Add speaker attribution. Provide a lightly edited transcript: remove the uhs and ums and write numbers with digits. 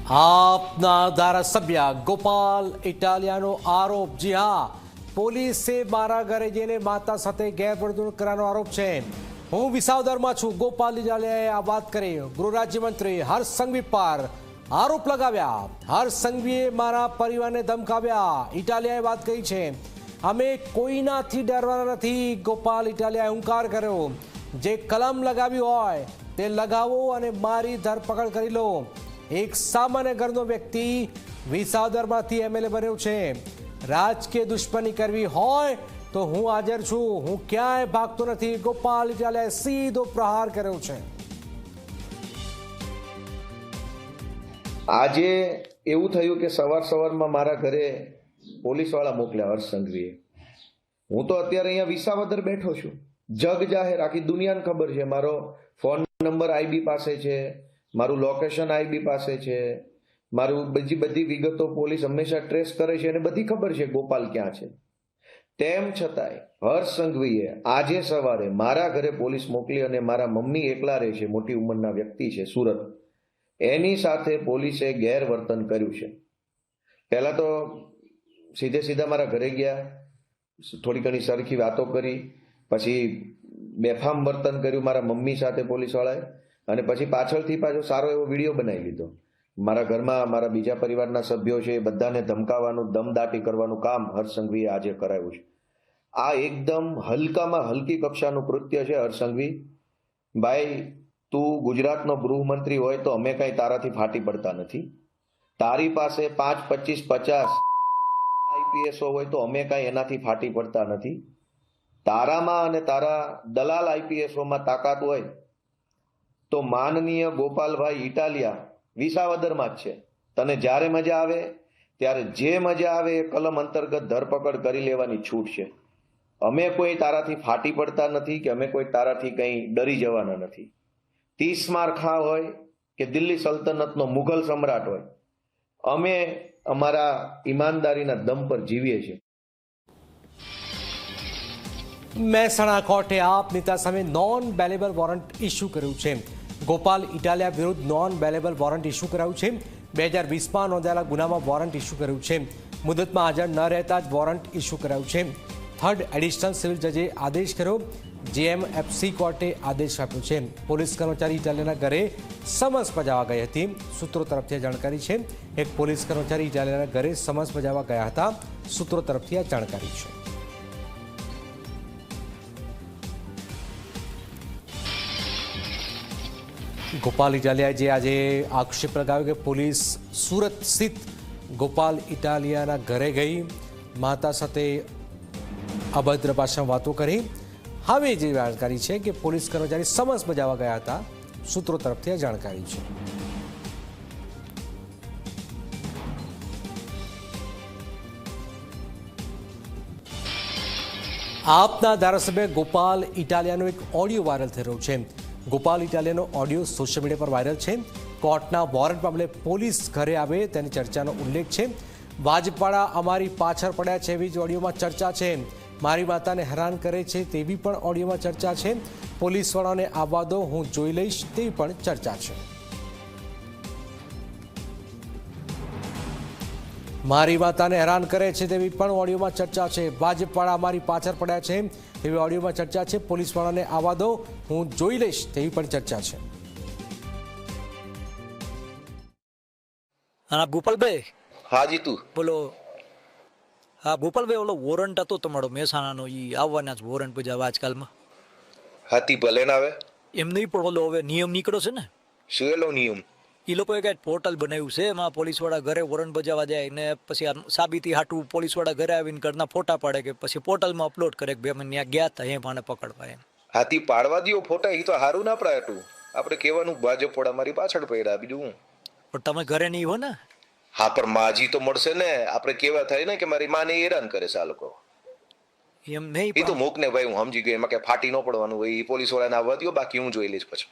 Speaker 1: આપના ધારાસભ્ય ગોપાલ ઇટાલિયાનો આરોપ, જી હા, પોલીસે મારા ઘરે જઈને માતા સાથે ગેરવર્તણૂક કરવાનો આરોપ છે. હું વિસાવદરમાં છું. ગોપાલ ઇટાલિયાએ આ વાત કરી. ગૃહ રાજ્યમંત્રી હર્ષ સંઘવી પર આરોપ લગાવ્યા. હર્ષ સંઘવીએ મારા પરિવારને ધમકાવ્યા. ઇટાલિયાએ વાત કહી છે, અમે કોઈનાથી ડરવાના નથી. ગોપાલ ઇટાલિયાએ હુંકાર કર્યો. જે કલમ લગાવી હોય તે લગાવો અને મારી ધરપકડ કરી લો. એક સામાન્ય ઘરનો વ્યક્તિ વિસાવદરમાંથી એમએલએ બન્યો છે. રાજકીય દુશ્મની કરવી હોય તો હું હાજર છું. હું ક્યાંય ભાગતો નથી. ગોપાલ ઇટાલિયાએ સીધો પ્રહાર કર્યો છે.
Speaker 2: આજે એવું થયું કે સવારમાં મારા ઘરે પોલીસવાળા મોકલ્યા હર્ષ સંઘવીએ. હું તો અત્યારે અહીંયા વિસાવદર બેઠો છું. જગ જાહેર આખી દુનિયાને ખબર છે. મારો ફોન નંબર આઈબી પાસે છે, મારું લોકેશન આઈબી પાસે છે, મારું બધી વિગતો પોલીસ હંમેશા ટ્રેસ કરે છે અને બધી ખબર છે ગોપાલ ક્યાં છે. તેમ છતાંય હર્ષ સંઘવીએ આજે સવારે મારા ઘરે પોલીસ મોકલી અને મારા મમ્મી એકલા રહે છે, મોટી ઉંમરના વ્યક્તિ છે સુરત, એની સાથે પોલીસે ગેરવર્તન કર્યું છે. પહેલા તો સીધા મારા ઘરે ગયા, થોડી ઘણી સરખી વાતો કરી, પછી બેફામ વર્તન કર્યું મારા મમ્મી સાથે પોલીસવાળાએ, અને પછી પાછળથી પાછો સારો એવો વિડીયો બનાવી લીધો. મારા ઘરમાં મારા બીજા પરિવારના સભ્યો છે એ બધાને ધમકાવવાનું, દમદાટી કરવાનું કામ હર્ષ સંઘવીએ આજે કરાયું છે. આ એકદમ હલકામાં હલકી કક્ષાનું કૃત્ય છે. હર્ષ સંઘવી ભાઈ, તું ગુજરાતનો ગૃહમંત્રી હોય તો અમે કઈ તારાથી ફાટી પડતા નથી. તારી પાસે 5, 25, 50 આઈપીએસો હોય તો અમે કઈ એનાથી ફાટી પડતા નથી. તારામાં અને તારા દલાલ આઈપીએસોમાં તાકાત હોય તો માનનીય ગોપાલભાઈ ઇટાલિયા વિસાવદરમાં જ છે. તને જ્યારે મજા આવે ત્યારે જે મજા આવે એ કલમ અંતર્ગત ધરપકડ કરી લેવાની છૂટ છે. અમે કોઈ તારાથી ફાટી પડતા નથી કે અમે કોઈ તારાથી કંઈ ડરી જવાના નથી. 30 માર ખા હોય કે દિલ્હી સલ્તનતનો મુઘલ સમ્રાટ હોય, અમે અમારા ઈમાનદારીના દમ પર જીવીએ છીએ.
Speaker 1: મહેસાણા કોર્ટે આપ નેતા સામે નોન બેલેબલ વોરંટ ઇસ્યુ કર્યું છે. ગોપાલ ઇટાલિયા વિરુદ્ધ નોન બેલેબલ વોરંટ ઇસ્યુ કરાયું છે. 2020માં નોંધાયેલા ગુનામાં વોરંટ ઇસ્યુ કર્યું છે. મુદતમાં હાજર ન રહેતા જ વોરંટ ઇસ્યુ કરાયું છે. થર્ડ એડિશનલ સિવિલ જજે આદેશ કર્યો. જેએમએફસી કોર્ટે આદેશ આપ્યો છે. પોલીસ કર્મચારી ઇટાલિયાના ઘરે સમન્સ બજાવવા ગઈ હતી. સૂત્રો તરફથી આ જાણકારી છે. એક પોલીસ કર્મચારી ઇટાલિયાના ઘરે સમન્સ બજાવવા ગયા હતા. સૂત્રો તરફથી આ જાણકારી છે. ગોપાલ ઇટાલિયાએ જે આજે આક્ષેપ લગાવ્યો કે પોલીસ સુરત સ્થિત ગોપાલ ઇટાલિયાના ઘરે ગઈ, માતા સાથે અભદ્ર ભાષામાં વાતો કરી. હવે જે જાણકારી છે કે પોલીસ કર્મચારી સમન્સ બજાવવા ગયા હતા. સૂત્રો તરફથી આ જાણકારી છે. આપના ધારાસભ્ય ગોપાલ ઇટાલિયાનો એક ઓડિયો વાયરલ થઈ રહ્યો છે. ગોપાલ ઇટાલિયાનો ઓડિયો સોશિયલ મીડિયા પર વાયરલ છે. કોર્ટના વોરંટ મામલે પોલીસ ઘરે આવે તેની ચર્ચાનો ઉલ્લેખ છે. ભાજપવાળા અમારી પાછળ પડ્યા છે એવી જ ઓડિયોમાં ચર્ચા છે. મારી માતાને હેરાન કરે છે તેવી પણ ઓડિયોમાં ચર્ચા છે. પોલીસવાળાને આવવા દો, હું જોઈ લઈશ તેવી પણ ચર્ચા છે. મારી માતાને હેરાન કરે છે તેવી પણ ઓડિયોમાં ચર્ચા છે. ભાજપવાળા અમારી પાછળ પડ્યા છે એવી ઓડિયોમાં ચર્ચા છે. પોલીસવાળાને આવવા દો, હું જોઈ લઈશ તેવી પણ ચર્ચા છે.
Speaker 3: હા ગોપાલભાઈ.
Speaker 2: હા જીતુ
Speaker 3: બોલો. હા ગોપાલભાઈ, ઓલો વોરંટ હતો તમારો મહેસાણાનો, એ આવવાના જ વોરંટ બજાવવા આજકાલમાં.
Speaker 2: હાથી ભલે ના આવે
Speaker 3: એમ નહીં, પણ ઓલો હવે નિયમ નીકળ્યો છે ને.
Speaker 2: શું એલો નિયમ?
Speaker 3: એ લોકોએ કંઈક પોર્ટલ બનાવ્યું છે. એમાં પોલીસવાળા ઘરે વોરંટ બજાવવા જાય ને પછી આ સાબિતી હાટું પોલીસવાળા ઘરે આવીને ઘરના ફોટા પાડે કે પછી પોર્ટલમાં અપલોડ કરે કે ભાઈ અમે ત્યાં ગયા હતા, એમ આને પકડવા. એમ
Speaker 2: હાથી પાડવા દો ફોટા, એ તો સારું ના પડાય. આપણે કહેવાનું ભાજપ પોડા મારી પાછળ પડ્યા, બીજું હું.
Speaker 3: પણ તમે ઘરે નહીં હો ને.
Speaker 2: હા, પણ માજી તો મળશે ને. આપણે કેવા થાય ને કે મારી માને હેરાન કરે છે આ લોકો.
Speaker 3: એમ નહીં,
Speaker 2: એ તો મૂક ને ભાઈ, હું સમજી ગયો. એમાં કે ફાટી ન પડવાનું હોય. એ પોલીસ વાળાને આવવા દો, બાકી હું જોઈ લઈશ પછી.